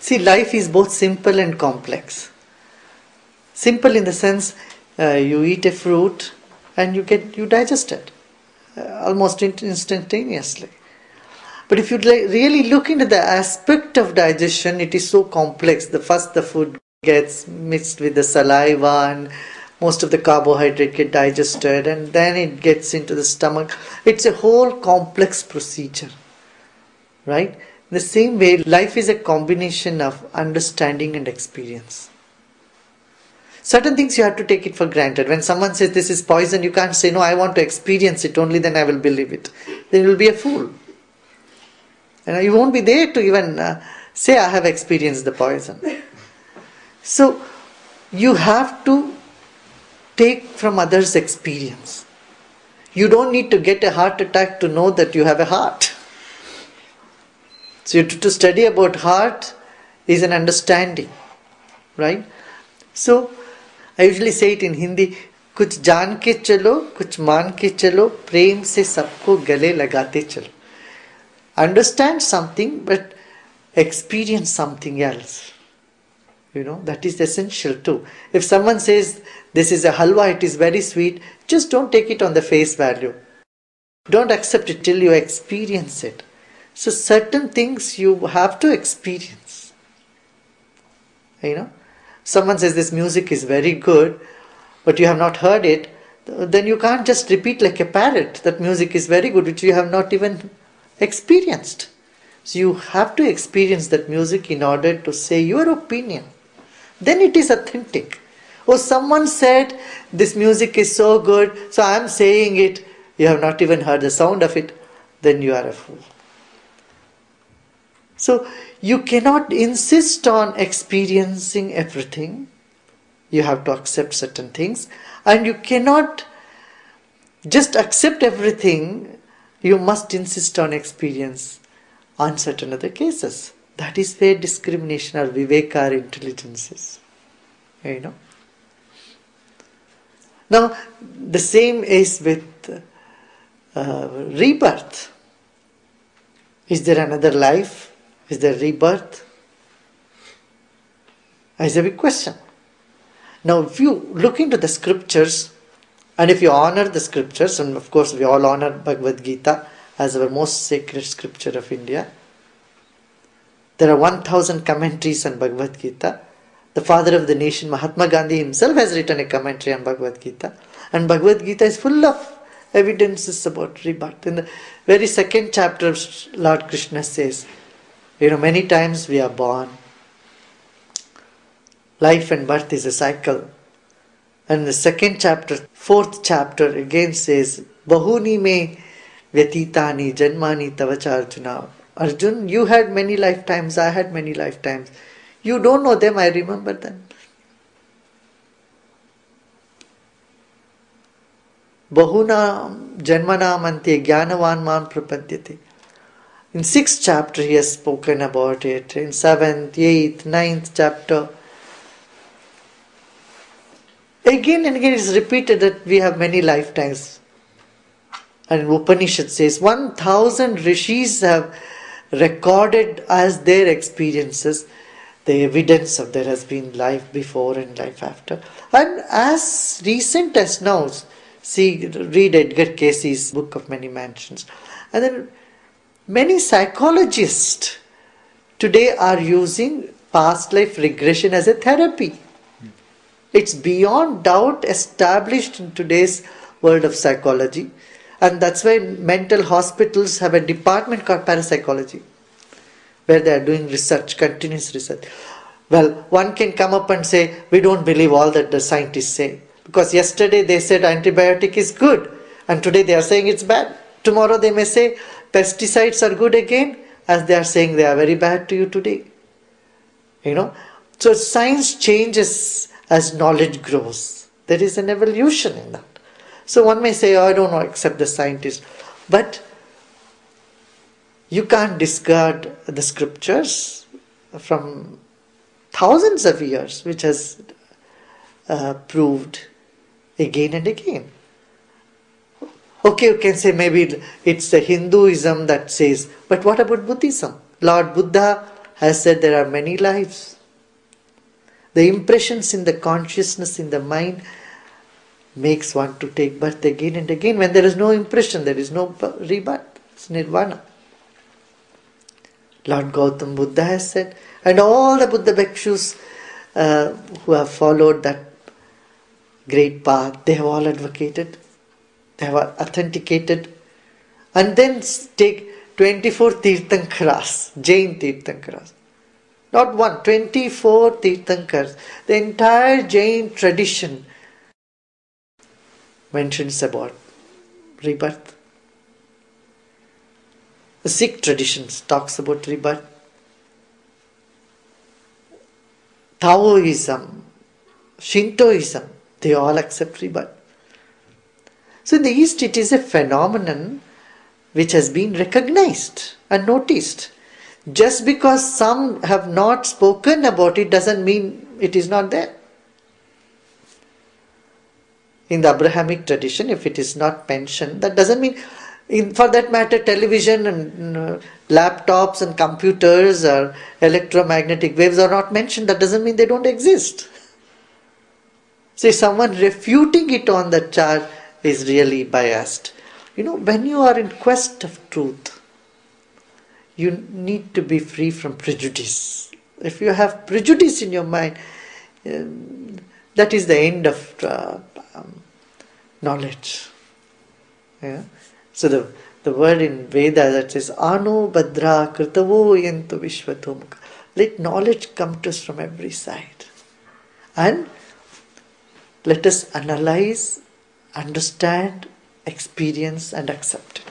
See, life is both simple and complex. Simple in the sense you eat a fruit and you digest it almost instantaneously. But if you really look into the aspect of digestion, it is so complex. First the food gets mixed with the saliva and most of the carbohydrate get digested and then it gets into the stomach. It's a whole complex procedure. Right? In the same way, life is a combination of understanding and experience. Certain things you have to take it for granted. When someone says this is poison, you can't say, no, I want to experience it, only then I will believe it. Then you will be a fool. And you won't be there to even say, I have experienced the poison. So, you have to take from others' experience. You don't need to get a heart attack to know that you have a heart. So, to study about heart is an understanding. Right? So, I usually say it in Hindi, कुछ जान के चलो, कुछ मान के चलो, प्रेम से सबको गले लगाते चलो. Understand something, but experience something else. That is essential too. If someone says, this is a halwa, it is very sweet, just don't take it on the face value. Don't accept it till you experience it. So certain things you have to experience. Someone says this music is very good, but you have not heard it, then you can't just repeat like a parrot that music is very good, which you have not even experienced. So you have to experience that music in order to say your opinion. Then it is authentic. Oh, someone said this music is so good, so I am saying it. You have not even heard the sound of it. Then you are a fool. So you cannot insist on experiencing everything. You have to accept certain things. And you cannot just accept everything. You must insist on experience on certain other cases. That is where discrimination or viveka or intelligence is. Now, the same is with rebirth. Is there another life? Is there rebirth? Is a big question. Now, if you look into the scriptures, and if you honor the scriptures, and of course we all honor Bhagavad Gita as our most sacred scripture of India, there are 1000 commentaries on Bhagavad Gita. The father of the nation, Mahatma Gandhi himself, has written a commentary on Bhagavad Gita. And Bhagavad Gita is full of evidences about rebirth. In the very second chapter, Lord Krishna says, many times we are born. Life and birth is a cycle. And the second chapter, fourth chapter, again says, Bahuni me vyatitani janmani tavacha Arjuna. Arjun, you had many lifetimes, I had many lifetimes. You don't know them, I remember them. Bahuna janmanam ante jnanavan man prapadyate. In 6th chapter he has spoken about it. In 7th, 8th, 9th chapter. Again and again it is repeated that we have many lifetimes. And Upanishad says 1000 rishis have recorded as their experiences the evidence of there has been life before and life after. And as recent as now, read Edgar Casey's Book of Many Mansions. And then many psychologists today are using past life regression as a therapy. It's beyond doubt established in today's world of psychology. And that's why mental hospitals have a department called parapsychology, where they are doing research, continuous research. Well, one can come up and say, we don't believe all that the scientists say. Because yesterday they said antibiotic is good, and today they are saying it's bad. Tomorrow they may say pesticides are good again, as they are saying they are very bad to you today. So science changes as knowledge grows. There is an evolution in that. So one may say, I don't know, except the scientists. But you can't discard the scriptures from thousands of years, which has proved again and again. Okay, you can say maybe it's the Hinduism that says, but what about Buddhism? Lord Buddha has said there are many lives. The impressions in the consciousness, in the mind, makes one to take birth again and again. When there is no impression, there is no rebirth. It's nirvana. Lord Gautam Buddha has said, and all the Buddha Bhikshus who have followed that great path, they have all advocated, they have authenticated, and then take 24 Tirthankaras, Jain Tirthankaras. Not one, 24 Tirthankars. The entire Jain tradition mentions about rebirth. The Sikh tradition talks about rebirth. Taoism, Shintoism, they all accept rebirth. So in the East it is a phenomenon which has been recognized and noticed. Just because some have not spoken about it doesn't mean it is not there. In the Abrahamic tradition, if it is not mentioned, that doesn't mean, for that matter, television and laptops and computers or electromagnetic waves are not mentioned. That doesn't mean they don't exist. So if someone refuting it on the charge is really biased. When you are in quest of truth, you need to be free from prejudice. If you have prejudice in your mind, that is the end of knowledge. Yeah? So the word in Veda that says, Anu Badra Kritavo Yantu Vishvatomukha. Let knowledge come to us from every side. And let us analyze, understand, experience and accept it.